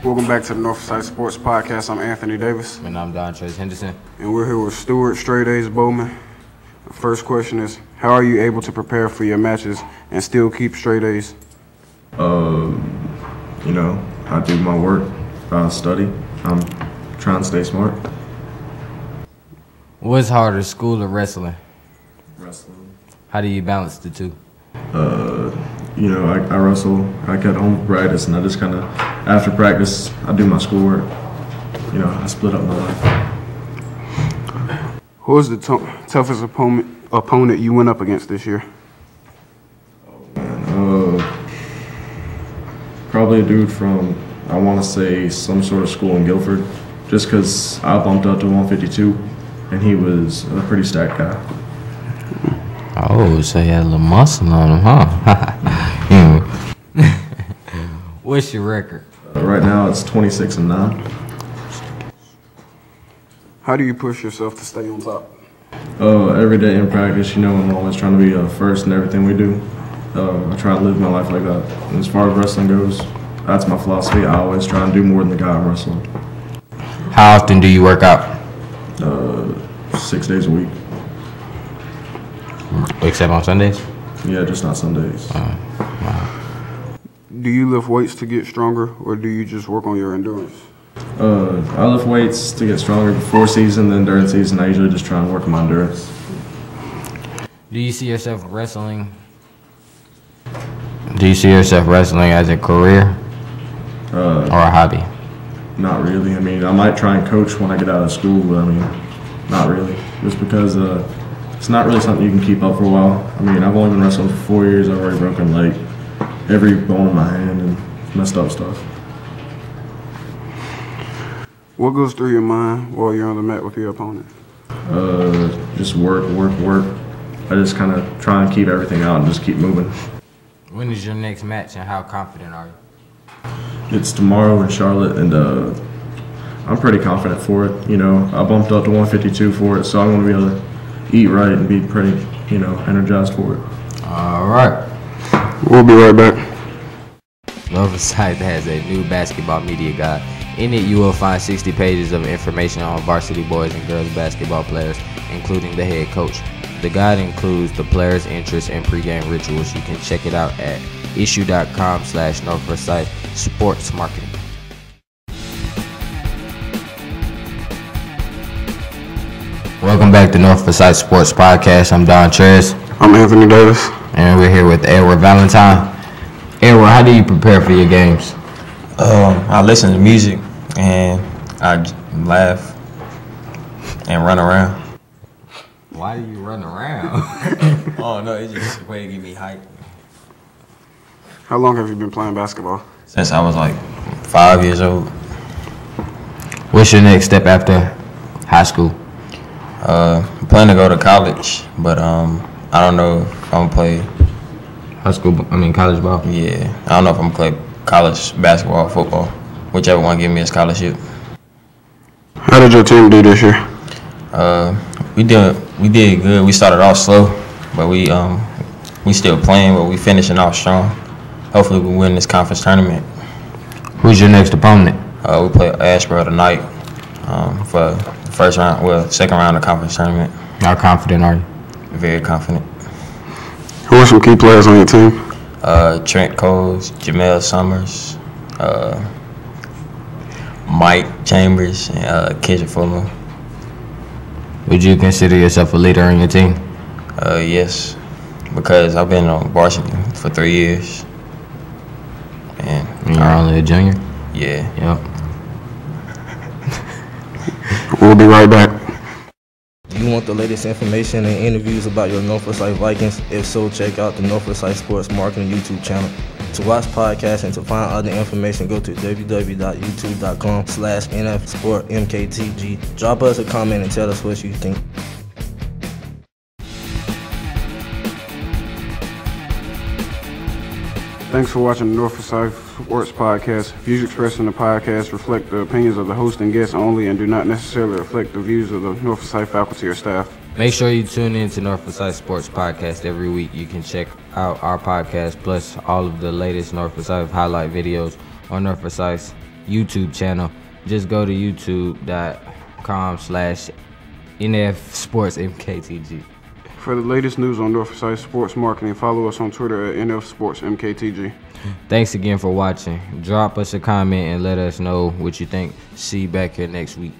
Welcome back to the North Forsyth Sports Podcast. I'm Anthony Davis. And I'm Dontres Henderson. And we're here with Stewart Straight A's Bowman. The first question is, how are you able to prepare for your matches and still keep straight A's? I do my work, study. I'm trying to stay smart. What's harder, school or wrestling? Wrestling. How do you balance the two? I wrestle. I get home for practice, and I just kind of, after practice, I do my schoolwork. I split up my life. Who was the toughest opponent you went up against this year? Probably a dude from, I want to say, some sort of school in Guilford, just because I bumped up to 152, and he was a pretty stacked guy. Oh, so you had a little muscle on him, huh? What's your record? Right now, it's 26-9. How do you push yourself to stay on top? Every day in practice, I'm always trying to be first in everything we do. I try to live my life like that. And as far as wrestling goes, that's my philosophy. I always try and do more than the guy I'm wrestling. How often do you work out? 6 days a week. Except on Sundays? Yeah, just not Sundays. Wow. Do you lift weights to get stronger, or do you just work on your endurance? I lift weights to get stronger before season, then during season I usually just try and work on my endurance. Do you see yourself wrestling? Do you see yourself wrestling as a career or a hobby? Not really. I might try and coach when I get out of school, but not really. Just because it's not really something you can keep up for a while. I've only been wrestling for 4 years. I've already broken every bone in my hand and messed up stuff. What goes through your mind while you're on the mat with your opponent? Just work. I just kind of try and keep everything out and just keep moving. When is your next match and how confident are you? It's tomorrow in Charlotte, and I'm pretty confident for it. I bumped up to 152 for it, so I'm going to be able to eat right and be pretty, energized for it. All right. We'll be right back. North Forsyth has a new basketball media guide. In it, you will find 60 pages of information on varsity boys and girls basketball players, including the head coach. The guide includes the players' interests and pregame rituals. You can check it out at issue.com/North Forsyth Sports Marketing. Welcome back to North Forsyth Sports Podcast. I'm Dontres. I'm Anthony Davis. And we're here with Edward Valentine. Edward, how do you prepare for your games? I listen to music and I laugh and run around. Why do you run around? Oh no, it's just a way to get me hyped. How long have you been playing basketball? Since I was 5 years old. What's your next step after high school? I'm planning to go to college, but I don't know if I'm gonna play College ball? Yeah, I don't know if I'm gonna play college basketball or football, whichever one give me a scholarship. How did your team do this year? We did good. We started off slow, but we still playing, but we finishing off strong. Hopefully we win this conference tournament. Who's your next opponent? We play Asheboro tonight for the second round of conference tournament. How confident are you? Very confident. Who are some key players on your team? Trent Coles, Jamel Summers, Mike Chambers, and Kendra Fuller. Would you consider yourself a leader on your team? Yes, because I've been on varsity for 3 years. And you're only a junior? Yeah. Yep. We'll be right back. Do you want the latest information and interviews about your North Forsyth Vikings? If so, check out the North Forsyth Sports Marketing YouTube channel. To watch podcasts and to find other information, go to www.youtube.com/NFSportMKTG. Drop us a comment and tell us what you think. Thanks for watching the North Forsyth Sports Podcast. Views expressed in the podcast reflect the opinions of the host and guests only and do not necessarily reflect the views of the North Forsyth faculty or staff. Make sure you tune in to North Forsyth Sports Podcast every week. You can check out our podcast plus all of the latest North Forsyth highlight videos on North Forsyth's YouTube channel. Just go to youtube.com/NFSportsMKTG. For the latest news on North Forsyth sports marketing, follow us on Twitter at NFSportsMKTG. Thanks again for watching. Drop us a comment and let us know what you think. See you back here next week.